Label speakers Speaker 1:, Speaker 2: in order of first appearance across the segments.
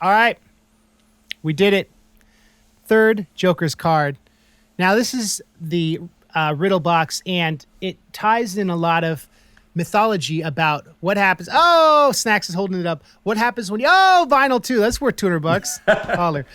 Speaker 1: All right. We did it. Third Joker's card. Now, this is the Riddle Box, and it ties in a lot of mythology about what happens. Oh, Snax is holding it up. What happens when you... Oh, vinyl, too. That's worth $200. Holler.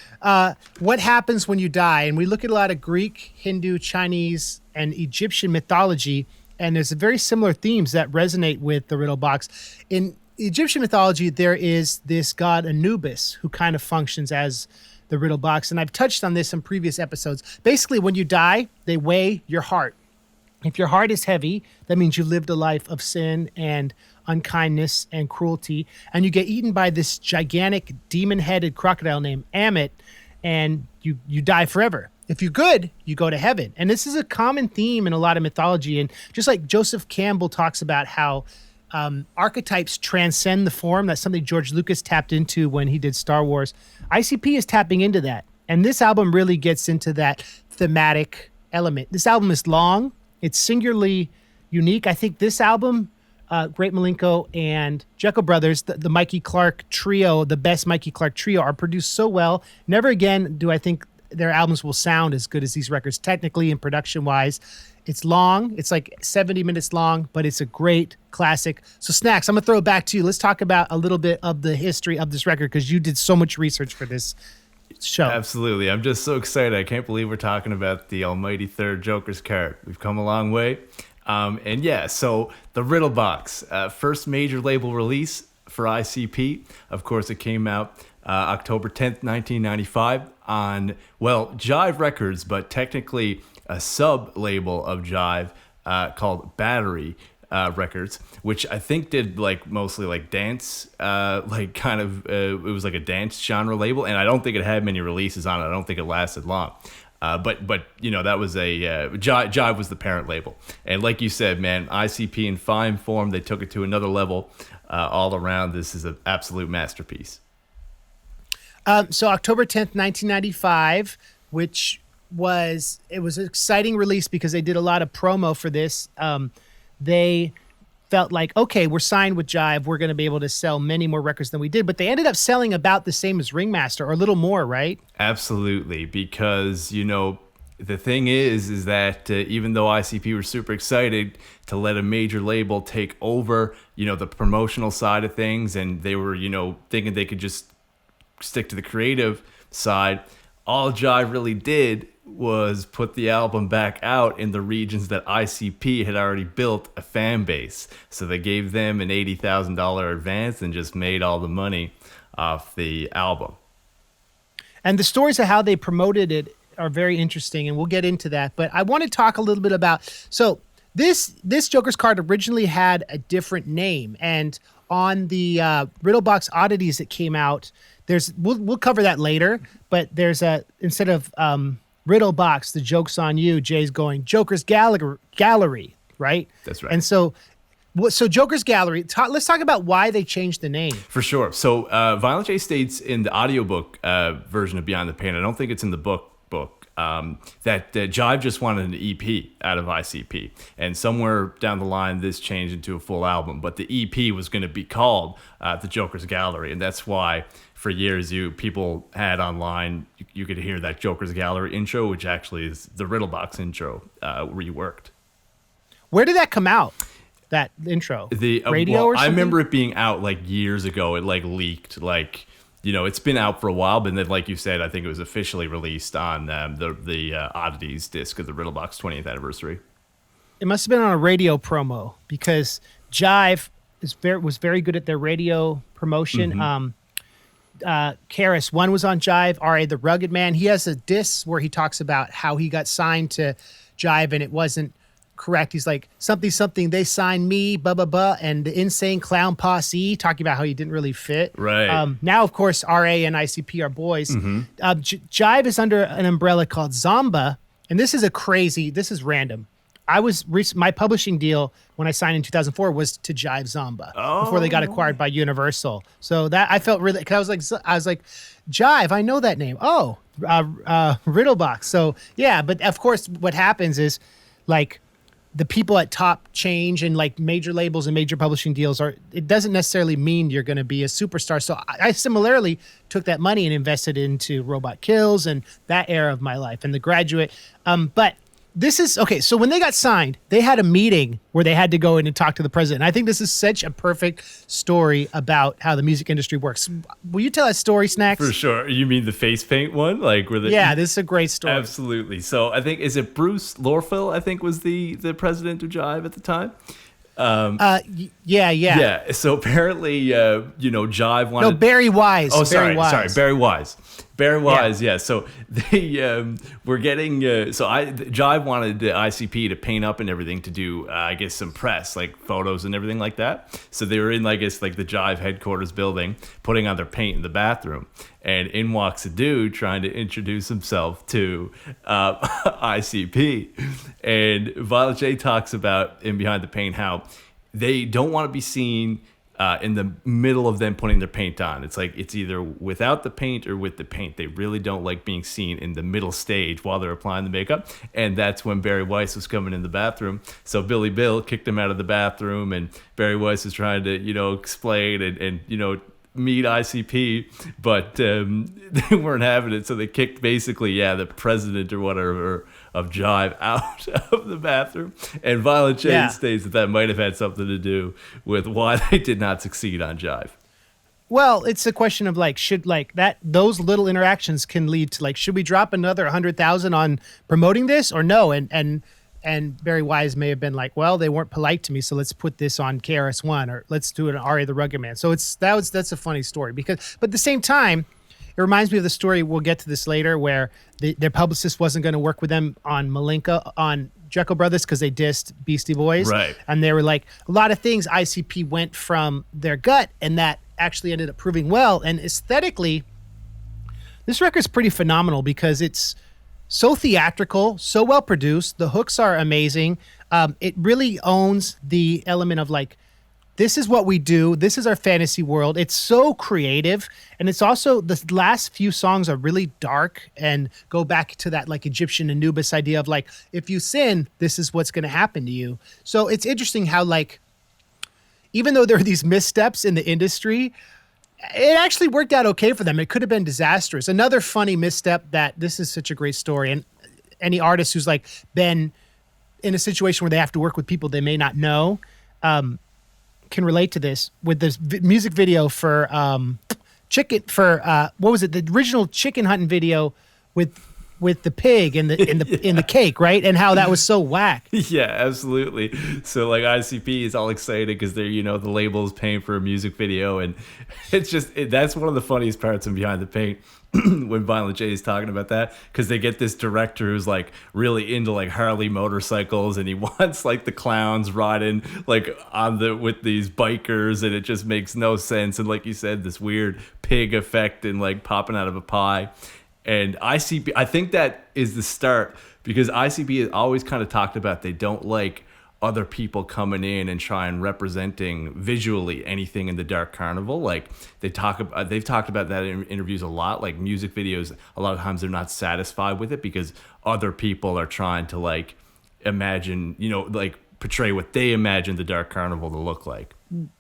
Speaker 1: What happens when you die? And we look at a lot of Greek, Hindu, Chinese, and Egyptian mythology, and there's very similar themes that resonate with the Riddle Box. In Egyptian mythology, there is this god Anubis who kind of functions as the Riddle Box, and I've touched on this in previous episodes. Basically, when you die, they weigh your heart. If your heart is heavy, that means you lived a life of sin and unkindness and cruelty, and you get eaten by this gigantic demon-headed crocodile named Amit, and you die forever. If you're good, you go to heaven. And this is a common theme in a lot of mythology. And just like Joseph Campbell talks about how archetypes transcend the form, that's something George Lucas tapped into when he did Star Wars. ICP is tapping into that. And this album really gets into that thematic element. This album is long. It's singularly unique. I think this album, Great Milenko and Jekyll Brothers, the Mikey Clark trio, the best Mikey Clark trio, are produced so well. Never again do I think their albums will sound as good as these records, technically and production-wise. It's long. It's like 70 minutes long, but it's a great classic. So, Snax, I'm going to throw it back to you. Let's talk about a little bit of the history of this record, because you did so much research for this show.
Speaker 2: Absolutely. I'm just so excited. I can't believe we're talking about the almighty third Joker's card. We've come a long way. And yeah, so the Riddle Box, first major label release for ICP. Of course, it came out October 10th, 1995 on, well, Jive Records, but technically a sub-label of Jive called Battery Records, which I think did like mostly like dance, like kind of, it was like a dance genre label, and I don't think it had many releases on it. I don't think it lasted long. But you know, that was a Jive was the parent label, and like you said, man, ICP in fine form. They took it to another level all around. This is an absolute masterpiece.
Speaker 1: So October 10th, 1995, which was an exciting release because they did a lot of promo for this. They felt like, okay, we're signed with Jive. We're going to be able to sell many more records than we did. But they ended up selling about the same as Ringmaster, or a little more, right?
Speaker 2: Absolutely. Because, you know, the thing is that even though ICP were super excited to let a major label take over, you know, the promotional side of things, and they were, you know, thinking they could just stick to the creative side, all Jive really did was put the album back out in the regions that ICP had already built a fan base. So they gave them an $80,000 advance and just made all the money off the album.
Speaker 1: And the stories of how they promoted it are very interesting, and we'll get into that. But I want to talk a little bit about, so this Joker's card originally had a different name, and on the Riddle Box Oddities that came out, we'll cover that later, but there's instead of Riddle Box, the joke's on you, Jay's going Joker's Gallery, right?
Speaker 2: That's right.
Speaker 1: And so Joker's Gallery, let's talk about why they changed the name.
Speaker 2: For sure. So Violent J states in the audiobook version of Beyond the Pain, I don't think it's in the book, that Jive just wanted an EP out of ICP. And somewhere down the line, this changed into a full album. But the EP was going to be called The Joker's Gallery. And that's why for years people had online, you could hear that Joker's Gallery intro, which actually is the Riddle Box intro reworked.
Speaker 1: Where did that come out? That intro?
Speaker 2: The
Speaker 1: radio or something?
Speaker 2: I remember it being out like years ago. It like leaked, like, you know, it's been out for a while, but then, like you said, I think it was officially released on the Oddities disc of the Riddle Box 20th anniversary.
Speaker 1: It must have been on a radio promo, because Jive was very good at their radio promotion. Mm-hmm. Karis, one was on Jive. R.A. the Rugged Man. He has a disc where he talks about how he got signed to Jive and it wasn't correct. He's like, something, they signed me, blah, blah, blah, and the Insane Clown Posse, talking about how he didn't really fit.
Speaker 2: Right.
Speaker 1: Now, of course, RA and ICP are boys.
Speaker 2: Mm-hmm.
Speaker 1: Jive is under an umbrella called Zomba, and this is random. My publishing deal when I signed in 2004 was to Jive Zomba before they got acquired by Universal. So that I felt really, cause I was like, Jive, I know that name. Oh, Riddle Box. So yeah, but of course what happens is like the people at top change and like major labels and major publishing deals it doesn't necessarily mean you're going to be a superstar. So I similarly took that money and invested into Robot Kills and that era of my life and The Graduate. But this is okay. So when they got signed, they had a meeting where they had to go in and talk to the president. And I think this is such a perfect story about how the music industry works. Will you tell that story, Snax?
Speaker 2: For sure. You mean the face paint one? Like where
Speaker 1: yeah, this is a great story.
Speaker 2: Absolutely. So I think, is it Bruce Lorfil, I think was the president of Jive at the time? Yeah. So apparently, Jive wanted.
Speaker 1: No, Barry Wise.
Speaker 2: Oh, sorry, Barry Wise. Barry Wise, yeah. So they were getting. Jive wanted the ICP to paint up and everything to do, I guess, some press, like photos and everything like that. So they were in, I guess, like the Jive headquarters building, putting on their paint in the bathroom. And in walks a dude trying to introduce himself to ICP. And Violent J talks about in Behind the Paint how they don't want to be seen in the middle of them putting their paint on. It's like it's either without the paint or with the paint. They really don't like being seen in the middle stage while they're applying the makeup. And that's when Barry Weiss was coming in the bathroom. So Billy Bill kicked him out of the bathroom, and Barry Weiss was trying to, explain and meet ICP, but they weren't having it, so they kicked basically the president or whatever of Jive out of the bathroom. And Violent J states that might have had something to do with why they did not succeed on Jive.
Speaker 1: Well, it's a question of those little interactions can lead to should we drop another 100,000 on promoting this or no? And Barry Wise may have been like, well, they weren't polite to me, so let's put this on KRS-One or let's do an Ari the Rugged Man. So that's a funny story but at the same time, it reminds me of the story. We'll get to this later, where their publicist wasn't going to work with them on Malinka on Jekyll Brothers because they dissed Beastie Boys,
Speaker 2: right? And
Speaker 1: they were like, a lot of things ICP went from their gut, and that actually ended up proving well. And aesthetically, this record's pretty phenomenal because it's so theatrical, so well produced. The hooks are amazing. It really owns the element of this is what we do. This is our fantasy world. It's so creative. And it's also, the last few songs are really dark and go back to that Egyptian Anubis idea of if you sin, this is what's going to happen to you. So it's interesting how even though there are these missteps in the industry, it actually worked out okay for them. It could have been disastrous. Another funny misstep this is such a great story. And any artist who's been in a situation where they have to work with people they may not know can relate to this with this music video for what was it? The original chicken hunting video with the pig in the cake, right? And how that was so whack.
Speaker 2: Yeah, absolutely. So ICP is all excited because they're, the label is paying for a music video, and it's just that's one of the funniest parts in Behind the Paint when Violent J is talking about that, because they get this director who's really into Harley motorcycles, and he wants the clowns riding with these bikers, and it just makes no sense. And like you said, this weird pig effect and popping out of a pie. And ICP, I think that is the start, because ICP has always kind of talked about they don't like other people coming in and trying representing visually anything in the Dark Carnival. They've talked about that in interviews a lot. Music videos, a lot of times they're not satisfied with it because other people are trying to imagine, portray what they imagine the Dark Carnival to look like.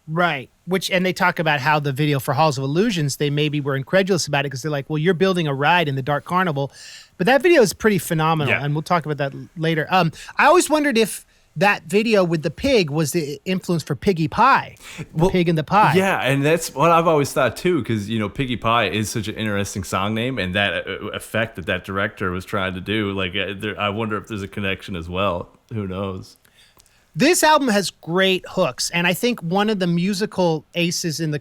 Speaker 1: Right. And they talk about how the video for Halls of Illusions, they maybe were incredulous about it because they're like, well, you're building a ride in the Dark Carnival. But that video is pretty phenomenal, and we'll talk about that later. I always wondered if that video with the pig was the influence for Piggy Pie, Pig in the Pie.
Speaker 2: Yeah, and that's what I've always thought too, because Piggy Pie is such an interesting song name, and that effect that director was trying to do, I wonder if there's a connection as well. Who knows?
Speaker 1: This album has great hooks, and I think one of the musical aces in the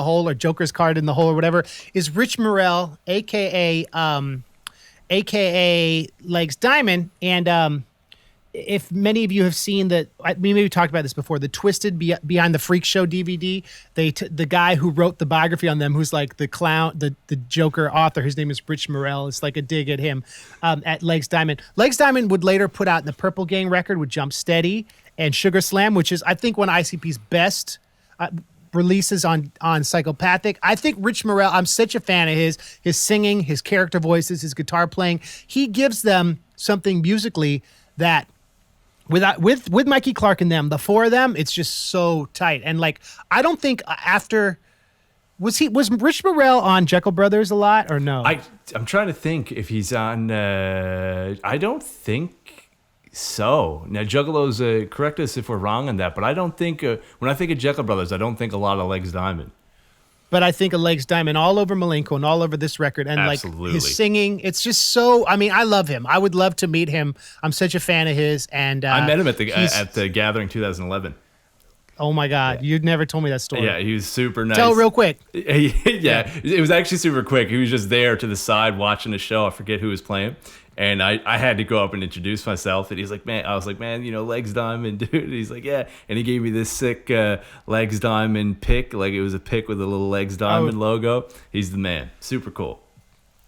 Speaker 1: hole, or Joker's card in the hole, or whatever, is Rich Murrell, aka Legz Diamond. And if many of you have seen we maybe talked about this before, the Twisted Beyond the Freak Show DVD, the guy who wrote the biography on them, who's the clown, the Joker author, his name is Rich Murrell. It's a dig at him, at Legz Diamond. Legz Diamond would later put out the Purple Gang record with Jump Steady and Sugar Slam, which is, I think, one of ICP's best releases on Psychopathic. I think Rich Murrell, I'm such a fan of his singing, his character voices, his guitar playing. He gives them something musically that with Mikey Clark and them, the four of them, it's just so tight. And like, I don't think after was Rich Murrell on Jekyll Brothers a lot or no?
Speaker 2: I'm trying to think if he's on. I don't think so. Now Juggalos, correct us if we're wrong on that, but I don't think when I think of Jekyll Brothers, I don't think a lot of Legz Diamond.
Speaker 1: But I think of Legz Diamond all over Malenko and all over this record. And
Speaker 2: Absolutely.
Speaker 1: like his singing, it's just so, I mean, I love him. I would love to meet him. I'm such a fan of his. And
Speaker 2: I met him at the Gathering 2011.
Speaker 1: Oh my God. Yeah. You'd never told me that story.
Speaker 2: Yeah, he was super nice.
Speaker 1: Tell real quick.
Speaker 2: Yeah, it was actually super quick. He was just there to the side watching the show. I forget who was playing. And I had to go up and introduce myself. And he's like, man, I was like, man, you know, Legz Diamond, dude. And he's like, yeah. And he gave me this sick Legz Diamond pick. Like it was a pick with a little Legz Diamond logo. He's the man. Super cool.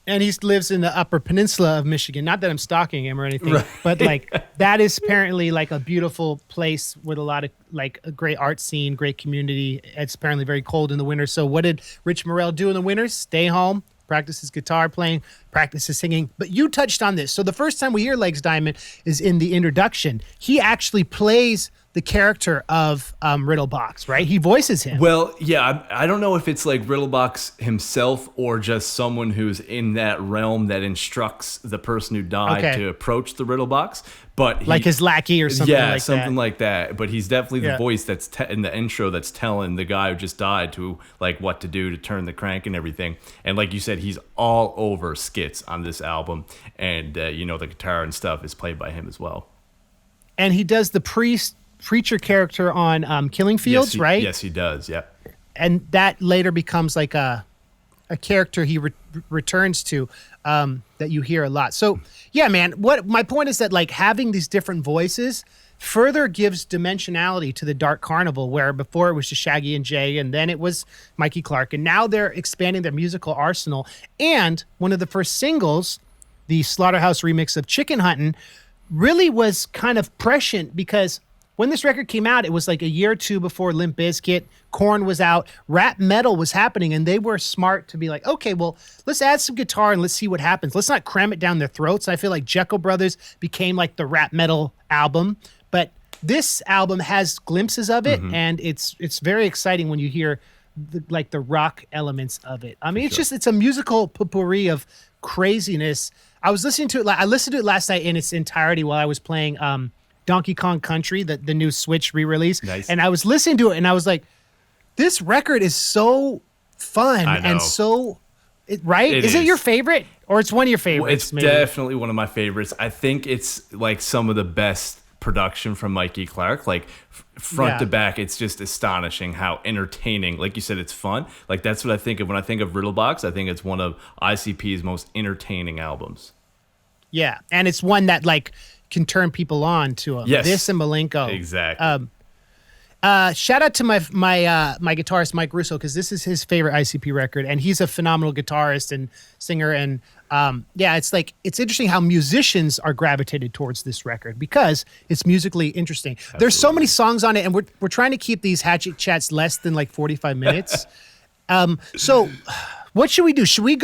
Speaker 2: And
Speaker 1: he lives in the Upper Peninsula of Michigan. Not that I'm stalking him or anything, right. But like that is apparently like a beautiful place with a lot of like a great art scene, great community. It's apparently very cold in the winter. So what did Rich Murrell do in the winters? Stay home, practice his guitar playing, practice his singing. But you touched on this. So the first time we hear Legz Diamond is in the introduction. He actually plays the character of Riddle Box, right? He voices him.
Speaker 2: Well, yeah, I don't know if it's like Riddle Box himself or just someone who's in that realm that instructs the person who died to approach the Riddle Box. But
Speaker 1: like his lackey or something like that.
Speaker 2: Yeah, something like that. But he's definitely the voice that's in the intro that's telling the guy who just died to like what to do to turn the crank and everything. And like you said, he's all over skits on this album. And, you know, the guitar and stuff is played by him as well.
Speaker 1: And he does the preacher character on Killing Fields, right?
Speaker 2: Yes, he does. Yeah.
Speaker 1: And that later becomes like a character he returns to that you hear a lot. So yeah, man, what my point is that like having these different voices further gives dimensionality to the Dark Carnival, where before it was just Shaggy and Jay, and then it was Mikey Clark, and now they're expanding their musical arsenal. And one of the first singles, the Slaughterhouse remix of Chicken Huntin', really was kind of prescient because when this record came out, it was like a year or two before Limp Bizkit, Korn was out, rap metal was happening, and they were smart to be like, okay, well, let's add some guitar and let's see what happens. Let's not cram it down their throats. I feel like Jekyll Brothers became like the rap metal album, but this album has glimpses of it, and it's very exciting when you hear the rock elements of it. I mean, it's a musical potpourri of craziness. I listened to it last night in its entirety while I was playing Donkey Kong Country, the new Switch re-release.
Speaker 2: Nice.
Speaker 1: And I was listening to it and I was like, this record is so fun and so, right? Is it your favorite or it's one of your favorites?
Speaker 2: Well, it's definitely one of my favorites. I think it's like some of the best production from Mikey Clark. Like front to back, it's just astonishing how entertaining, like you said, it's fun. Like that's what I think of when I think of Riddle Box. I think it's one of ICP's most entertaining albums.
Speaker 1: Yeah. And it's one that like can turn people on to him.
Speaker 2: Yes.
Speaker 1: This and Malenko.
Speaker 2: Exactly.
Speaker 1: Shout out to my guitarist Mike Russo, because this is his favorite ICP record, and he's a phenomenal guitarist and singer. And it's interesting how musicians are gravitated towards this record because it's musically interesting. Absolutely. There's so many songs on it, and we're trying to keep these Hatchet Chats less than like 45 minutes. So what should we do? Should we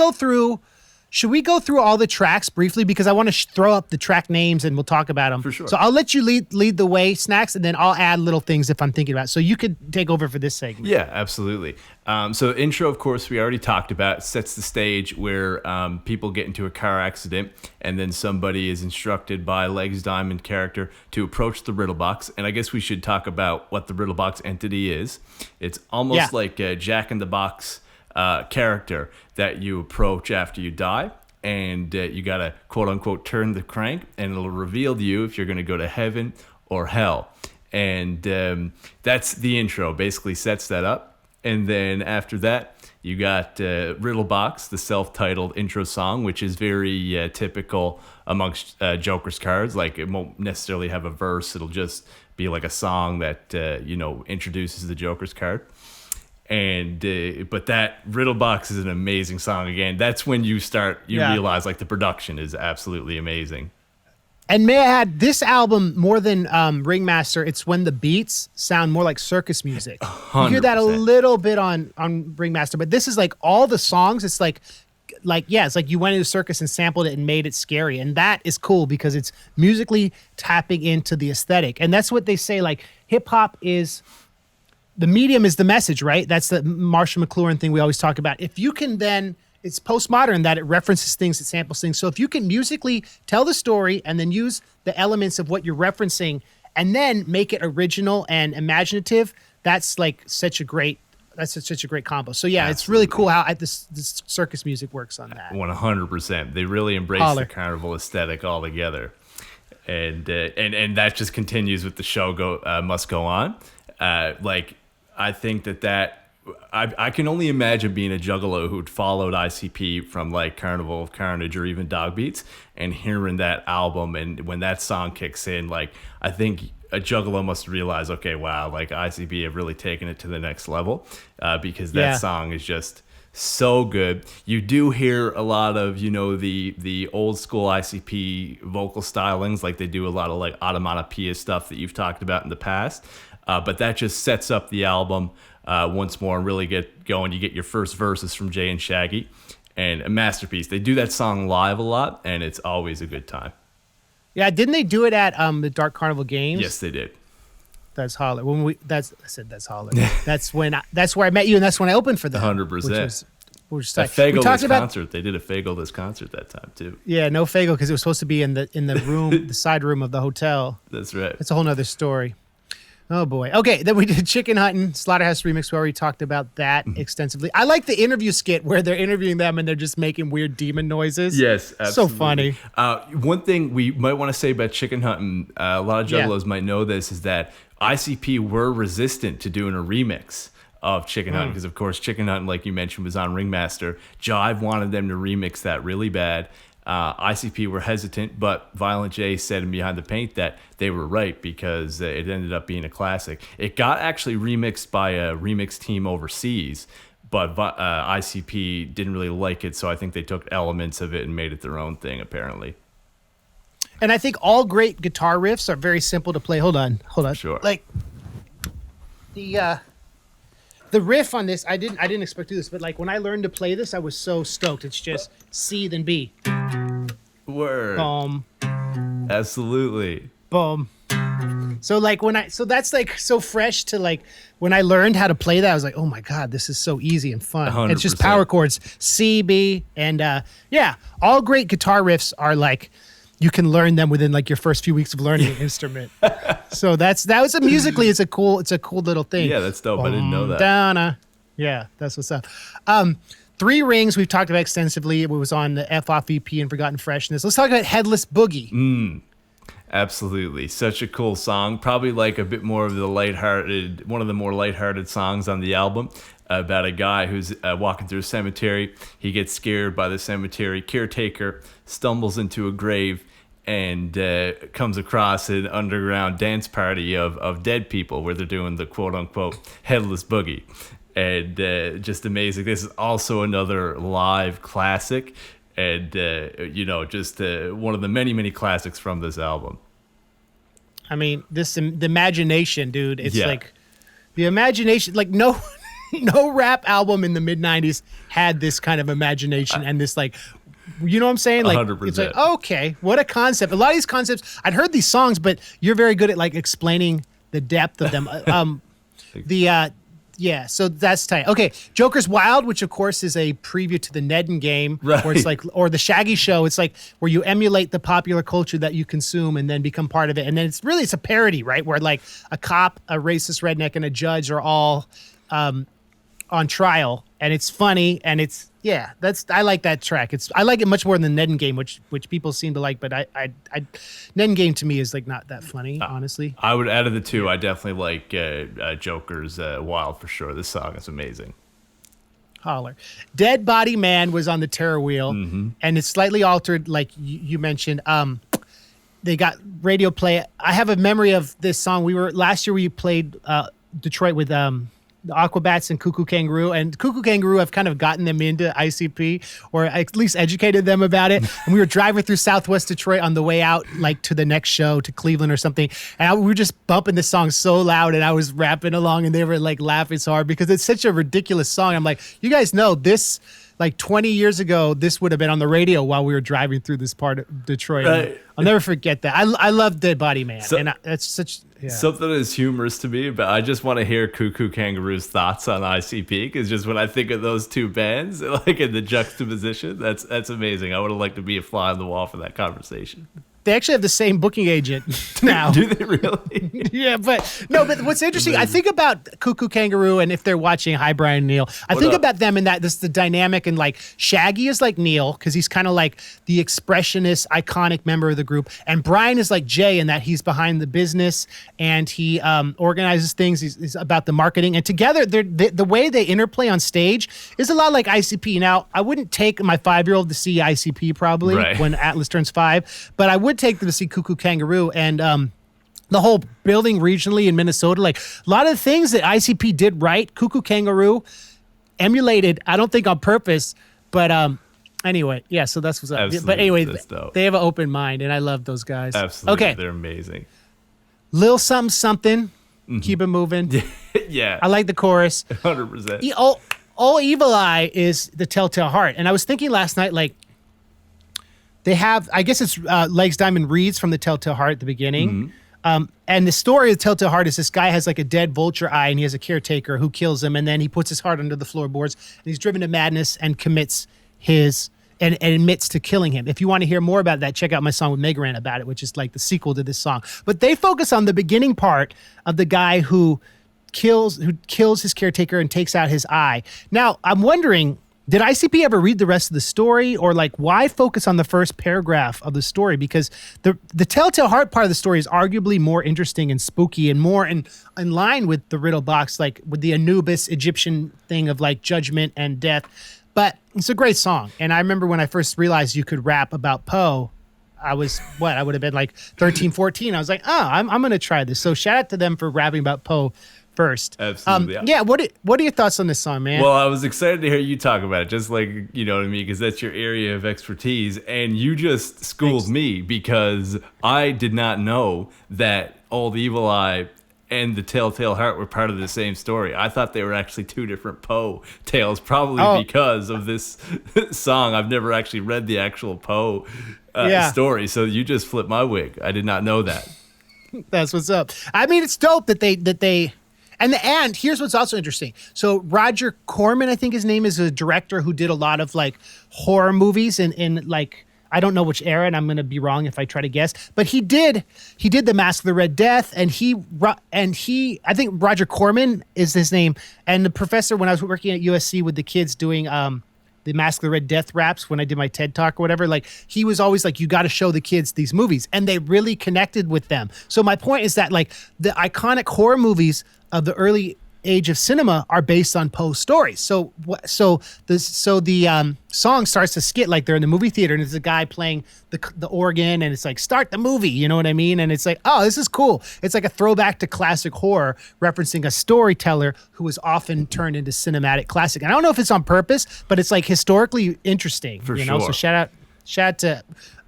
Speaker 1: go through all the tracks briefly? Because I want to throw up the track names and we'll talk about them.
Speaker 2: For sure.
Speaker 1: So I'll let you lead the way, Snax, and then I'll add little things if I'm thinking about it. So you could take over for this segment.
Speaker 2: Yeah, absolutely. So intro, of course, we already talked about, sets the stage where people get into a car accident and then somebody is instructed by Legz Diamond character to approach the Riddle Box. And I guess we should talk about what the Riddle Box entity is. It's almost like a Jack in the Box character that you approach after you die, and you gotta quote unquote turn the crank, and it'll reveal to you if you're gonna go to heaven or hell. And that's the intro, basically sets that up. And then after that, you got Riddle Box, the self-titled intro song, which is very typical amongst Joker's cards. Like it won't necessarily have a verse; it'll just be like a song that introduces the Joker's card. And but that Riddle Box is an amazing song. Again, that's when you realize like the production is absolutely amazing.
Speaker 1: And may I add, this album more than Ringmaster, it's when the beats sound more like circus music.
Speaker 2: 100%.
Speaker 1: You hear that a little bit on Ringmaster, but this is like all the songs. It's like like, yeah, it's like you went into a circus and sampled it and made it scary. And that is cool because it's musically tapping into the aesthetic. And that's what they say, like hip hop is, the medium is the message, right? That's the Marshall McLuhan thing we always talk about. If you can then, it's postmodern that it references things, it samples things. So if you can musically tell the story and then use the elements of what you're referencing and then make it original and imaginative, that's like such a great combo. So yeah, It's really cool how this circus music works on that.
Speaker 2: 100%. They really embrace the carnival aesthetic altogether. And that just continues with the show must go on. Like, I think that I can only imagine being a juggalo who'd followed ICP from like Carnival of Carnage or even Dog Beats and hearing that album, and when that song kicks in, like, I think a juggalo must realize, okay, wow, like ICP have really taken it to the next level, because that song is just so good. You do hear a lot of, the old school ICP vocal stylings, like they do a lot of like automatopoeia stuff that you've talked about in the past. But that just sets up the album once more and really get going. You get your first verses from J and Shaggy, and a masterpiece. They do that song live a lot, and it's always a good time.
Speaker 1: Yeah, didn't they do it at the Dark Carnival games?
Speaker 2: Yes, they did.
Speaker 1: That's holler. That's holler. That's where I met you, and that's when I opened for them.
Speaker 2: 100%.
Speaker 1: Which was
Speaker 2: a Fageless concert. They did a Fageless concert that time too.
Speaker 1: Yeah, no Fagel because it was supposed to be in the room, the side room of the hotel.
Speaker 2: That's right.
Speaker 1: That's a whole nother story. Oh boy. Okay, then we did Chicken Huntin', Slaughterhouse remix. We already talked about that extensively. I like the interview skit where they're interviewing them and they're just making weird demon noises.
Speaker 2: Yes, absolutely.
Speaker 1: So funny.
Speaker 2: One thing we might want to say about Chicken Huntin', a lot of juggalos might know this, is that ICP were resistant to doing a remix of Chicken Huntin' because, of course, Chicken Huntin', like you mentioned, was on Ringmaster. Jive wanted them to remix that really bad. ICP were hesitant, but Violent J said in Behind the Paint that they were right because it ended up being a classic. It got actually remixed by a remix team overseas, but ICP didn't really like it, so I think they took elements of it and made it their own thing, apparently.
Speaker 1: And I think all great guitar riffs are very simple to play. Hold on.
Speaker 2: Sure.
Speaker 1: Like the riff on this, I didn't expect to do this, but like when I learned to play this, I was so stoked. It's just C then B.
Speaker 2: Word.
Speaker 1: Boom.
Speaker 2: Absolutely.
Speaker 1: Boom. So like so that's like so fresh to like when I learned how to play that, I was like, oh my God, this is so easy and fun.
Speaker 2: 100%.
Speaker 1: It's just power chords, C, B, and all great guitar riffs are like you can learn them within like your first few weeks of learning an instrument. So that was musically it's a cool little thing.
Speaker 2: Yeah, that's dope. I didn't know that.
Speaker 1: Yeah, that's what's up. Three Rings we've talked about extensively. It was on the F off EP and Forgotten Freshness. Let's talk about Headless Boogie.
Speaker 2: Absolutely. Such a cool song. Probably like a bit more of the lighthearted, one of the more lighthearted songs on the album, about a guy who's walking through a cemetery. He gets scared by the cemetery caretaker, stumbles into a grave, and comes across an underground dance party of dead people where they're doing the quote-unquote Headless Boogie. And just amazing. This is also another live classic, and just one of the many, many classics from this album.
Speaker 1: I mean, the imagination, dude. It's like the imagination. Like no rap album in the mid-90s had this kind of imagination and this like, you know what I'm saying? Like
Speaker 2: 100%.
Speaker 1: It's like, okay, what a concept. A lot of these concepts, I'd heard these songs, but you're very good at like explaining the depth of them. Yeah, so that's tight. Okay, Joker's Wild, which of course is a preview to the Nedden game,
Speaker 2: right.
Speaker 1: Where it's like, or the Shaggy Show. It's like where you emulate the popular culture that you consume and then become part of it. And then it's a parody, right? Where like a cop, a racist redneck, and a judge are all on trial, and it's funny, and I like that track. I like it much more than the Nedden game, which people seem to like, but I Nedden game to me is like not that funny, honestly.
Speaker 2: I would add to the two. I definitely like Joker's Wild for sure. This song is amazing.
Speaker 1: Holler. Dead Body Man was on the Terror Wheel, and it's slightly altered, like you mentioned. They got radio play. I have a memory of this song. Last year we played Detroit with the Aquabats and Cuckoo Kangaroo, and Cuckoo Kangaroo, I've kind of gotten them into ICP, or at least educated them about it. And we were driving through Southwest Detroit on the way out, like to the next show to Cleveland or something. And we were just bumping this song so loud, and I was rapping along, and they were like laughing so hard because it's such a ridiculous song. I'm like, you guys know this, like 20 years ago, this would have been on the radio while we were driving through this part of Detroit.
Speaker 2: Right.
Speaker 1: I'll never forget that. I love Dead Body Man. That's such... Yeah.
Speaker 2: Something is humorous to me, but I just want to hear Cuckoo Kangaroo's thoughts on ICP, because just when I think of those two bands, like in the juxtaposition, that's amazing. I would have liked to be a fly on the wall for that conversation.
Speaker 1: They actually have the same booking agent now.
Speaker 2: Do they really?
Speaker 1: Yeah, but what's interesting, I think about Cuckoo Kangaroo, and if they're watching, hi, Brian and Neil. I think about them in that this the dynamic, and like Shaggy is like Neil, because he's kind of like the expressionist, iconic member of the group. And Brian is like Jay in that he's behind the business and he organizes things. He's about the marketing. And together, the way they interplay on stage is a lot like ICP. Now, I wouldn't take my 5-year-old to see ICP probably when Atlas turns 5, but I would take them to see Cuckoo Kangaroo. And the whole building regionally in Minnesota, like a lot of the things that ICP did right, Cuckoo Kangaroo emulated, I don't think on purpose, but anyway, yeah, so that's what's up.
Speaker 2: Absolutely,
Speaker 1: but anyway,
Speaker 2: they
Speaker 1: have an open mind, and I love those guys.
Speaker 2: Absolutely,
Speaker 1: okay.
Speaker 2: They're amazing.
Speaker 1: Lil Somthin Somthin, keep it moving.
Speaker 2: Yeah.
Speaker 1: I like the chorus.
Speaker 2: 100%.
Speaker 1: All Evil Eye is the Telltale Heart. And I was thinking last night, like, they have, I guess it's Legz Diamond reads from the Telltale Heart at the beginning. And the story of the Telltale Heart is this guy has like a dead vulture eye, and he has a caretaker who kills him, and then he puts his heart under the floorboards, and he's driven to madness and commits and admits to killing him. If you want to hear more about that, check out my song with Megaran about it, which is like the sequel to this song. But they focus on the beginning part of the guy who kills his caretaker and takes out his eye. Now, I'm wondering, did ICP ever read the rest of the story, or like why focus on the first paragraph of the story? Because the Telltale Heart part of the story is arguably more interesting and spooky and more in line with the Riddle Box, like with the Anubis Egyptian thing of like judgment and death. But it's a great song. And I remember when I first realized you could rap about Poe, I would have been like 13, 14. I was like, I'm going to try this. So shout out to them for rapping about Poe first.
Speaker 2: Absolutely.
Speaker 1: Yeah. What are your thoughts on this song, man?
Speaker 2: Well, I was excited to hear you talk about it, just like, you know what I mean, because that's your area of expertise. And you just schooled me, because I did not know that All the Evil Eye and the Telltale Heart were part of the same story. I thought they were actually two different Poe tales, probably because of this song. I've never actually read the actual Poe story, so you just flipped my wig. I did not know that.
Speaker 1: That's what's up. I mean, it's dope that they and here's what's also interesting. So Roger Corman, I think his name, is a director who did a lot of like horror movies in like, I don't know which era, and I'm going to be wrong if I try to guess, but he did The Mask of the Red Death, and I think Roger Corman is his name. And the professor, when I was working at USC with the kids doing the Mask of the Red Death raps, when I did my TED Talk or whatever, like he was always like, you got to show the kids these movies, and they really connected with them. So my point is that like the iconic horror movies of the early age of cinema are based on Poe's stories. So the song starts to skit like they're in the movie theater, and there's a guy playing the organ, and it's like, start the movie, you know what I mean? And it's like, oh, this is cool. It's like a throwback to classic horror, referencing a storyteller who was often turned into cinematic classic. And I don't know if it's on purpose, but it's like historically interesting.
Speaker 2: For
Speaker 1: you know?
Speaker 2: sure.
Speaker 1: So shout out to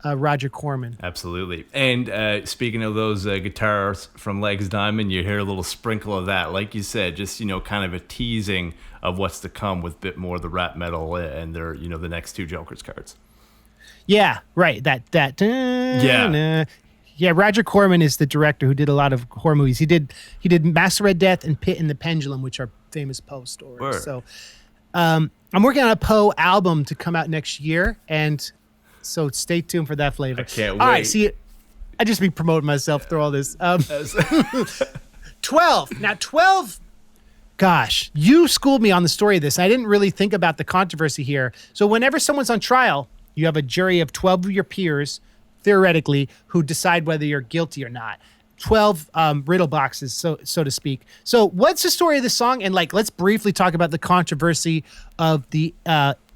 Speaker 1: Roger Corman.
Speaker 2: Absolutely. And speaking of those guitars from Legz Diamond, you hear a little sprinkle of that. Like you said, just, you know, kind of a teasing of what's to come with a bit more of the rap metal and their, you know, the next two Joker's cards.
Speaker 1: Yeah, right. Yeah, Roger Corman is the director who did a lot of horror movies. He did Master Red Death and Pit and the Pendulum, which are famous Poe stories.
Speaker 2: Word.
Speaker 1: So I'm working on a Poe album to come out next year, and so stay tuned for that flavor.
Speaker 2: I can't wait.
Speaker 1: All right, see, I just be promoting myself through all this. 12. Now, 12, gosh, you schooled me on the story of this. I didn't really think about the controversy here. So whenever someone's on trial, you have a jury of 12 of your peers, theoretically, who decide whether you're guilty or not. 12 riddle boxes, so to speak. So what's the story of this song? And like, let's briefly talk about the controversy of the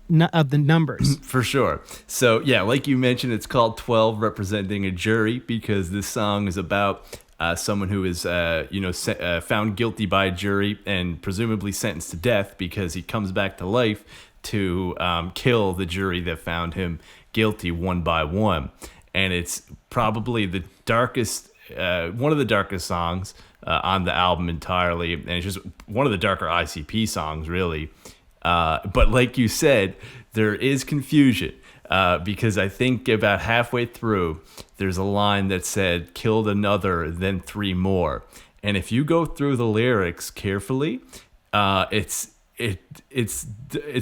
Speaker 1: numbers.
Speaker 2: For sure. So yeah, like you mentioned, it's called 12, representing a jury, because this song is about someone who is found guilty by a jury and presumably sentenced to death, because he comes back to life to kill the jury that found him guilty one by one. And it's probably the darkest, one of the darkest songs on the album entirely, and it's just one of the darker ICP songs, really. But like you said, there is confusion because I think about halfway through, there's a line that said, killed another, then 3 more. And if you go through the lyrics carefully, it's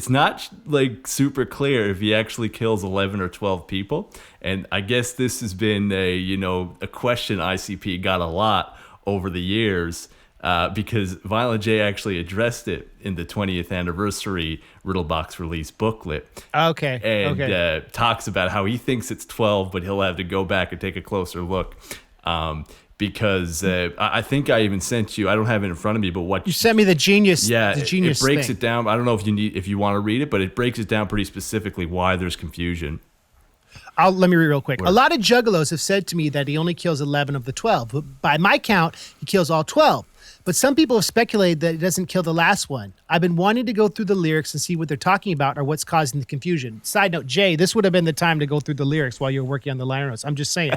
Speaker 2: not like super clear if he actually kills 11 or 12 people. And I guess this has been a question ICP got a lot over the years because Violent J actually addressed it in the 20th anniversary Riddle Box release booklet.
Speaker 1: Okay.
Speaker 2: And talks about how he thinks it's 12, but he'll have to go back and take a closer look. Because I think I even sent you. I don't have it in front of me, but what
Speaker 1: you sent me the genius.
Speaker 2: Yeah,
Speaker 1: the genius
Speaker 2: it breaks
Speaker 1: thing.
Speaker 2: it down. I don't know if you want to read it, but it breaks it down pretty specifically why there's confusion.
Speaker 1: Let me read real quick. A lot of juggalos have said to me that he only kills 11 of the 12. But by my count, he kills all 12. But some people have speculated that he doesn't kill the last one. I've been wanting to go through the lyrics and see what they're talking about or what's causing the confusion. Side note, Jay, this would have been the time to go through the lyrics while you were working on the liner notes. I'm just saying.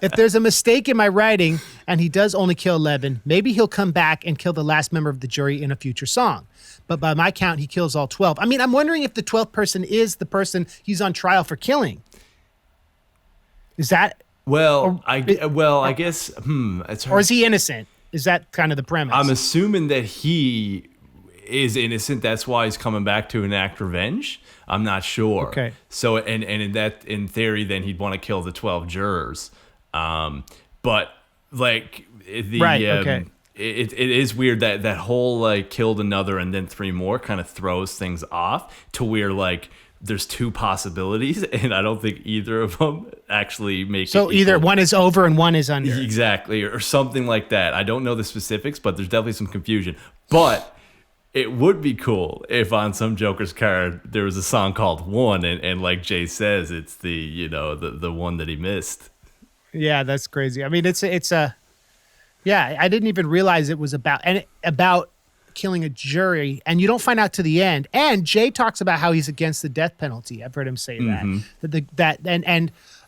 Speaker 1: If there's a mistake in my writing and he does only kill 11, maybe he'll come back and kill the last member of the jury in a future song. But by my count, he kills all 12. I mean, I'm wondering if the 12th person is the person he's on trial for killing. Is that... I guess... It's hard. Or is he innocent? Is that kind of the premise?
Speaker 2: I'm assuming that he is innocent. That's why he's coming back to enact revenge. I'm not sure.
Speaker 1: Okay.
Speaker 2: So, and in theory, then he'd want to kill the 12 jurors. But like okay. It is weird that whole like killed another and then 3 more kind of throws things off to where like there's 2 possibilities, and I don't think either of them actually make it.
Speaker 1: So either one is over and one is under.
Speaker 2: Exactly, or something like that. I don't know the specifics, but there's definitely some confusion. But it would be cool if on some Joker's card there was a song called One, and like Jay says, it's the the one that he missed.
Speaker 1: Yeah, that's crazy. I mean, it's a yeah. I didn't even realize it was about killing a jury, and you don't find out to the end. And Jay talks about how he's against the death penalty. I've heard him say that.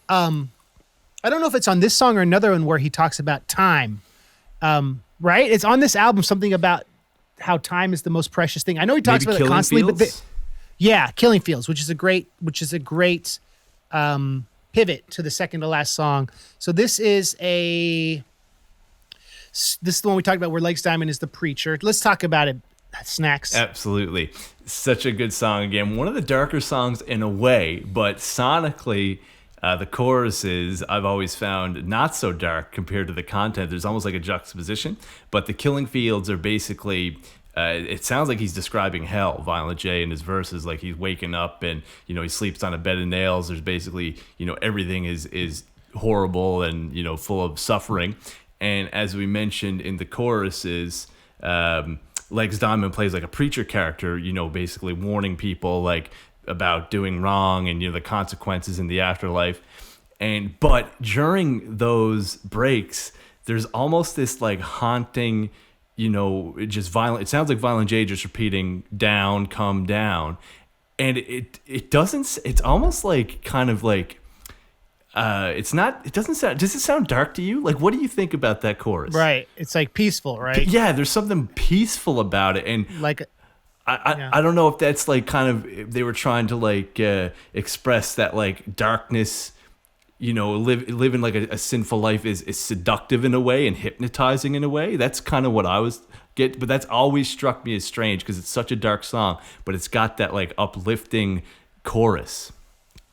Speaker 1: I don't know if it's on this song or another one where he talks about time. Right? It's on this album, something about how time is the most precious thing. I know he talks about it constantly, but Killing Fields, which is a great pivot to the second to last song. So this is the one we talked about where Legz Diamond is the preacher. Let's talk about it, Snax.
Speaker 2: Absolutely. Such a good song. Again, one of the darker songs in a way, but sonically, the choruses I've always found not so dark compared to the content. There's almost like a juxtaposition, but the Killing Fields are basically... it sounds like he's describing hell, Violent J, in his verses. Like he's waking up and, he sleeps on a bed of nails. There's basically, everything is horrible and, full of suffering. And as we mentioned in the choruses, Legz Diamond plays like a preacher character, basically warning people like about doing wrong and, the consequences in the afterlife. But during those breaks, there's almost this like haunting, just violent. It sounds like Violent J just repeating down, come down. And it doesn't, it's almost like kind of like, does it sound dark to you? Like, what do you think about that chorus?
Speaker 1: Right. It's like peaceful, right?
Speaker 2: Yeah, there's something peaceful about it. And
Speaker 1: like,
Speaker 2: I don't know if that's like kind of, they were trying to like express that like darkness, living like a sinful life is seductive in a way and hypnotizing in a way. That's kind of what I was but that's always struck me as strange because it's such a dark song, but it's got that like uplifting chorus.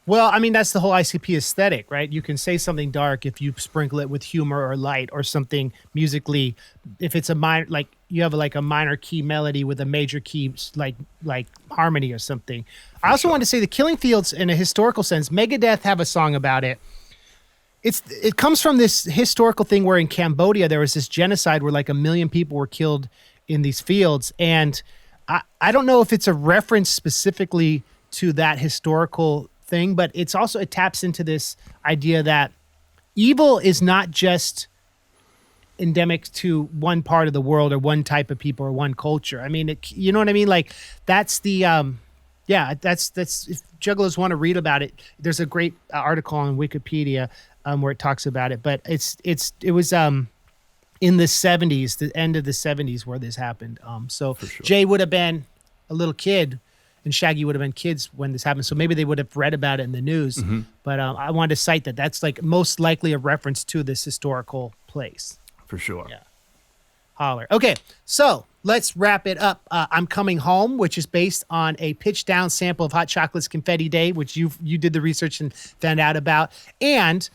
Speaker 1: Well, I mean, that's the whole ICP aesthetic, right? You can say something dark if you sprinkle it with humor or light or something musically. If it's a minor, like you have like a minor key melody with a major key, like harmony or something. I also want to say the Killing Fields, in a historical sense, Megadeth have a song about it. It comes from this historical thing where in Cambodia there was this genocide where like 1 million people were killed in these fields, and I don't know if it's a reference specifically to that historical thing, but it taps into this idea that evil is not just endemic to one part of the world or one type of people or one culture. I mean, you know what I mean? Like that's the that's if juggalos want to read about it, there's a great article on Wikipedia where it talks about it. But it was in the 70s, the end of the 70s where this happened. So sure. Jay would have been a little kid and Shaggy would have been kids when this happened, so maybe they would have read about it in the news. But I wanted to cite that. That's like most likely a reference to this historical place.
Speaker 2: For sure.
Speaker 1: Yeah. Holler. Okay, so let's wrap it up. I'm Coming Home, which is based on a pitch down sample of Hot Chocolate's Confetti Day, which you did the research and found out about. And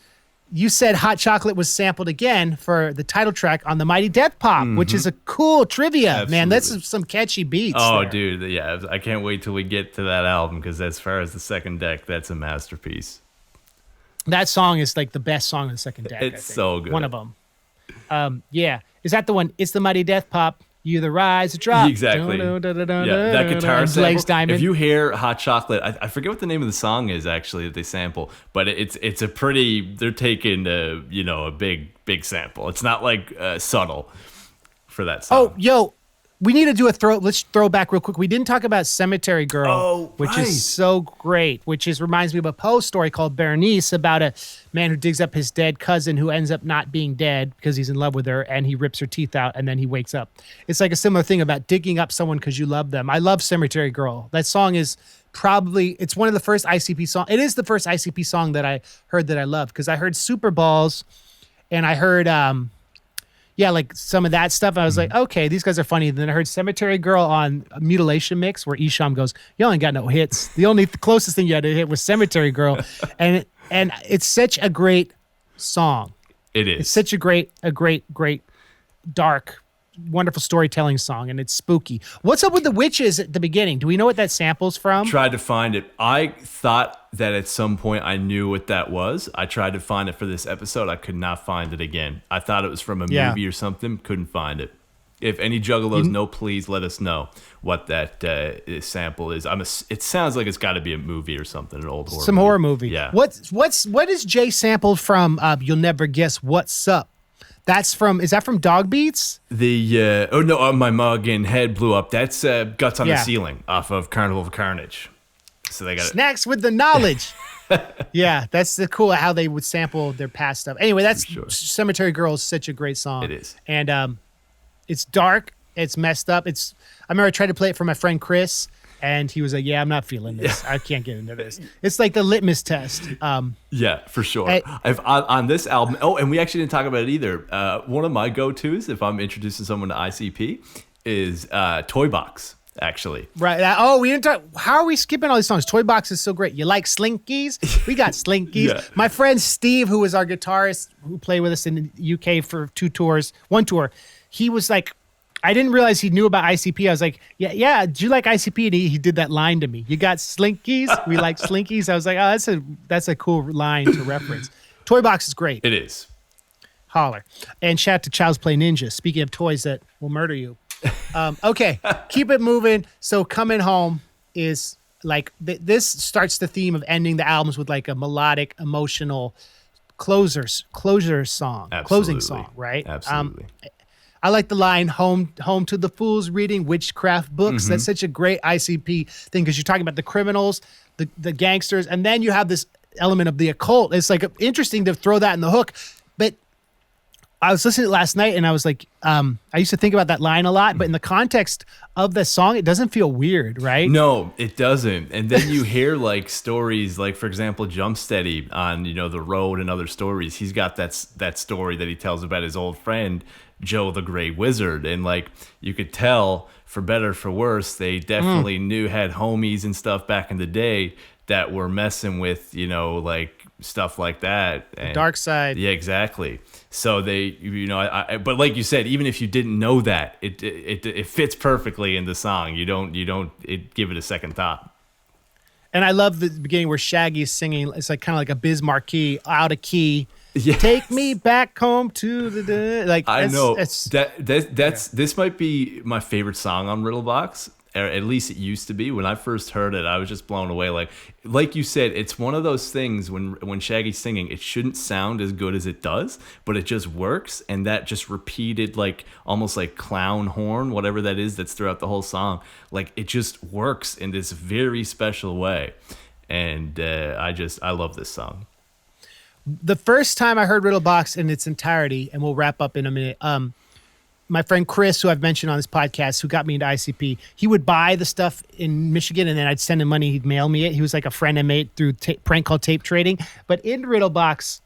Speaker 1: you said Hot Chocolate was sampled again for the title track on the Mighty Death Pop, which is a cool trivia,
Speaker 2: Absolutely.
Speaker 1: man. That's some catchy beats.
Speaker 2: Oh,
Speaker 1: there.
Speaker 2: dude. Yeah. I can't wait till we get to that album because as far as the second deck, that's a masterpiece.
Speaker 1: That song is like the best song on the second deck.
Speaker 2: It's so good.
Speaker 1: One of them. Yeah. Is that the one? It's the Mighty Death Pop. You the rise or drop.
Speaker 2: Exactly.
Speaker 1: Yeah,
Speaker 2: That guitar sample.
Speaker 1: Legz Diamond.
Speaker 2: If you hear Hot Chocolate, I forget what the name of the song is actually that they sample, but it's a pretty. They're taking a big sample. It's not like subtle for that song.
Speaker 1: Oh, yo, we need to do let's throw back real quick. We didn't talk about Cemetery Girl, which is so great, reminds me of a Poe story called Berenice about a man who digs up his dead cousin who ends up not being dead because he's in love with her and he rips her teeth out and then he wakes up. It's like a similar thing about digging up someone because you love them. I love Cemetery Girl. That song is it's one of the first ICP songs. It is the first ICP song that I heard that I loved because I heard Super Balls and I heard like some of that stuff. I was like, okay, these guys are funny. Then I heard Cemetery Girl on Mutilation Mix where Isham goes, y'all ain't got no hits. The closest thing you had to hit was Cemetery Girl. and it's such a great song.
Speaker 2: It is.
Speaker 1: It's such a great, dark, wonderful storytelling song, and it's spooky. What's up with the witches at the beginning? Do we know what that sample's from?
Speaker 2: Tried to find it. I thought that at some point I knew what that was. I tried to find it for this episode. I could not find it again. I thought it was from a movie or something. Couldn't find it. If any Juggalos know, please let us know what that sample is. It sounds like it's got to be a movie or something, an old horror
Speaker 1: Some
Speaker 2: movie.
Speaker 1: horror movie.
Speaker 2: Yeah.
Speaker 1: What is Jay sampled from? You'll never guess what's up. Is that from Dog Beats?
Speaker 2: My mug and head blew up. That's Guts on the Ceiling off of Carnival of Carnage. So they got
Speaker 1: Snacks with the knowledge. Yeah, that's the cool how they would sample their past stuff. Anyway, that's Cemetery Girl is such a great song.
Speaker 2: It is.
Speaker 1: And it's dark, it's messed up. I remember I tried to play it for my friend Chris, and he was like, yeah, I'm not feeling this. I can't get into this. It's like the litmus test.
Speaker 2: Yeah, for sure. On this album, and we actually didn't talk about it either. One of my go-tos, if I'm introducing someone to ICP, is Toy Box, actually.
Speaker 1: Right. We didn't talk. How are we skipping all these songs? Toy Box is so great. You like Slinkies? We got Slinkies.
Speaker 2: Yeah.
Speaker 1: My friend Steve, who was our guitarist, who played with us in the UK for one tour, he was like, I didn't realize he knew about ICP. I was like, yeah. Do you like ICP? And he did that line to me. You got Slinkies? We like Slinkies. I was like, oh, that's a cool line to reference. Toy Box is great.
Speaker 2: It is.
Speaker 1: Holler. And shout out to Child's Play Ninja. Speaking of toys that will murder you. Okay, keep it moving. So Coming Home is like, this starts the theme of ending the albums with like a melodic, emotional closing song, right?
Speaker 2: Absolutely.
Speaker 1: I like the line home to the fools reading witchcraft books. That's such a great ICP thing because you're talking about the criminals, the gangsters, and then you have this element of the occult. It's like interesting to throw that in the hook. But I was listening to it last night and I was like, I used to think about that line a lot, but in the context of the song, it doesn't feel weird, right?
Speaker 2: No, it doesn't. And then you hear like stories, like for example, Jump Steady on, The Road and other stories. He's got that story that he tells about his old friend, Joe the Grey Wizard. And like, you could tell, for better or for worse, they definitely had homies and stuff back in the day that were messing with, like stuff like that. And,
Speaker 1: the dark side.
Speaker 2: Yeah, exactly. So they, but like you said, even if you didn't know that, it fits perfectly in the song. You don't give it a second thought.
Speaker 1: And I love the beginning where Shaggy's singing. It's like kind of like a Bismarcky, out of key.
Speaker 2: Yes.
Speaker 1: Take me back home to the like.
Speaker 2: I know this might be my favorite song on Riddle Box. Or at least it used to be. When I first heard it, I was just blown away. Like you said, it's one of those things when Shaggy's singing, it shouldn't sound as good as it does, but it just works. And that just repeated, like almost like clown horn, whatever that is, that's throughout the whole song. Like it just works in this very special way. And I love this song.
Speaker 1: The first time I heard Riddle Box in its entirety, and we'll wrap up in a minute. my friend Chris, who I've mentioned on this podcast, who got me into ICP, he would buy the stuff in Michigan, and then I'd send him money. He'd mail me it. He was like a friend I made through prank called tape trading. But in Riddle Box,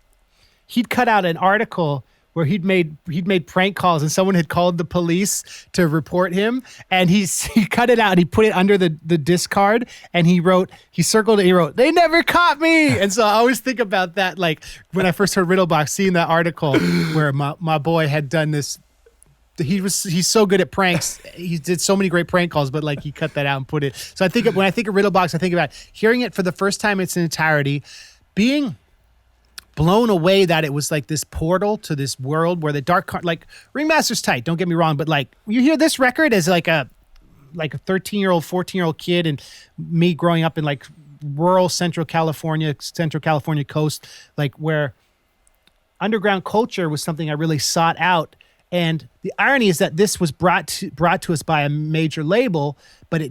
Speaker 1: he'd cut out an article where he'd made prank calls, and someone had called the police to report him, and he cut it out and he put it under the discard, and he circled it, he wrote, "They never caught me." And so I always think about that, like when I first heard Riddle Box, seeing that article where my boy had done this. He's so good at pranks. He did so many great prank calls, but like he cut that out and put it. So when I think of Riddle Box, I think about hearing it for the first time in its entirety, being blown away that it was like this portal to this world where like Ringmaster's tight, don't get me wrong, but like you hear this record as like a 13-year-old, 14-year-old kid, and me growing up in like rural Central California coast, like where underground culture was something I really sought out. And the irony is that this was brought to us by a major label, but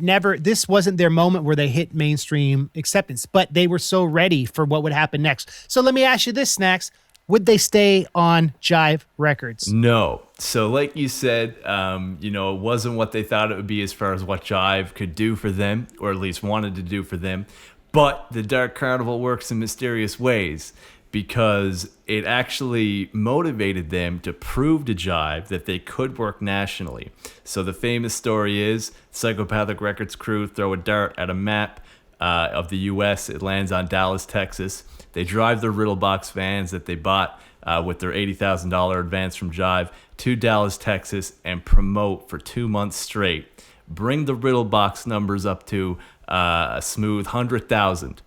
Speaker 1: this wasn't their moment where they hit mainstream acceptance, but they were so ready for what would happen next. So let me ask you this, Snax. Would they stay on Jive Records?
Speaker 2: No. So like you said, it wasn't what they thought it would be as far as what Jive could do for them, or at least wanted to do for them. But the Dark Carnival works in mysterious ways, because it actually motivated them to prove to Jive that they could work nationally. So the famous story is Psychopathic Records crew throw a dart at a map of the U.S. It lands on Dallas, Texas. They drive the Riddle Box vans that they bought with their $80,000 advance from Jive to Dallas, Texas, and promote for 2 months straight. Bring the Riddle Box numbers up to a smooth 100,000.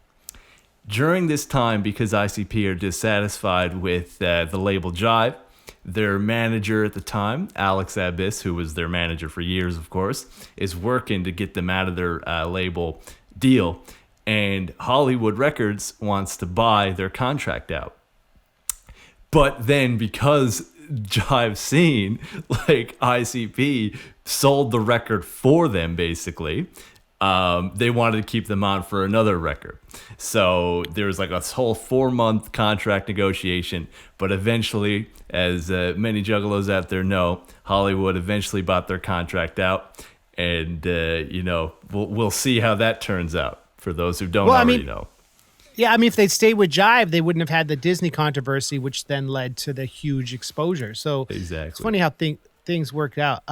Speaker 2: During this time, because ICP are dissatisfied with the label Jive, their manager at the time, Alex Abyss, who was their manager for years, of course, is working to get them out of their label deal. And Hollywood Records wants to buy their contract out. But then because Jive seen, like ICP sold the record for them, basically, they wanted to keep them on for another record. So there was like a whole 4-month contract negotiation, but eventually, as many juggalos out there know, Hollywood eventually bought their contract out, and we'll see how that turns out for those who don't already know.
Speaker 1: Yeah, I mean, if they'd stayed with Jive, they wouldn't have had the Disney controversy, which then led to the huge exposure. So
Speaker 2: exactly.
Speaker 1: It's funny how things worked out.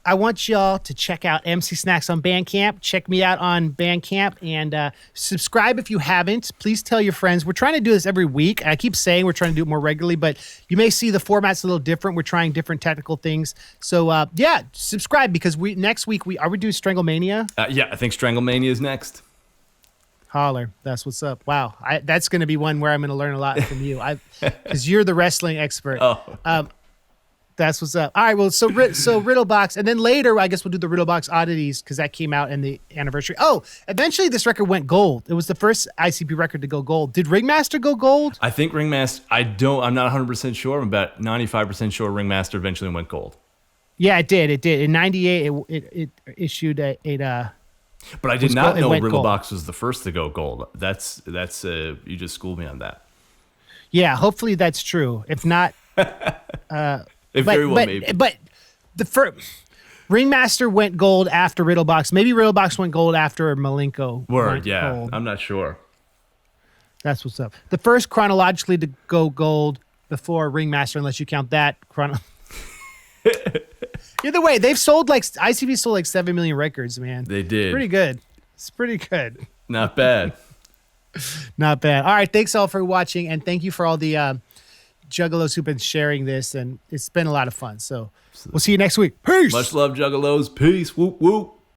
Speaker 1: I want y'all to check out MC Snax on Bandcamp. Check me out on Bandcamp, and subscribe if you haven't. Please tell your friends. We're trying to do this every week. I keep saying we're trying to do it more regularly, but you may see the format's a little different. We're trying different technical things. So subscribe, because next week are we doing Stranglemania?
Speaker 2: Yeah, I think Stranglemania is next.
Speaker 1: Holler. That's what's up. Wow. That's going to be one where I'm going to learn a lot from you, because you're the wrestling expert.
Speaker 2: Oh.
Speaker 1: That's what's up. All right, well, so Riddle Box, and then later I guess we'll do the Riddle Box Oddities, because that came out in the anniversary. Oh, eventually this record went gold. It was the first ICP record to go gold. Did Ringmaster go gold?
Speaker 2: I think Ringmaster, I'm not 100% sure. I'm about 95% sure Ringmaster eventually went gold.
Speaker 1: Yeah, it did. In 98, it issued a
Speaker 2: but I did not know Riddle Box was the first to go gold. That's you just schooled me on that.
Speaker 1: Yeah, hopefully that's true. If not,
Speaker 2: maybe.
Speaker 1: But the first Ringmaster went gold after Riddle Box. Maybe Riddle Box went gold after Malenko.
Speaker 2: Word, yeah. Gold. I'm not sure.
Speaker 1: That's what's up. The first chronologically to go gold before Ringmaster, unless you count that Either way, they've sold ICP sold like 7 million records, man.
Speaker 2: They did.
Speaker 1: Pretty good. It's pretty good.
Speaker 2: Not bad.
Speaker 1: Not bad. All right, thanks all for watching, and thank you for all the juggalos who've been sharing this, and it's been a lot of fun. So we'll see you next week. Peace.
Speaker 2: Much love, juggalos. Peace. Whoop whoop.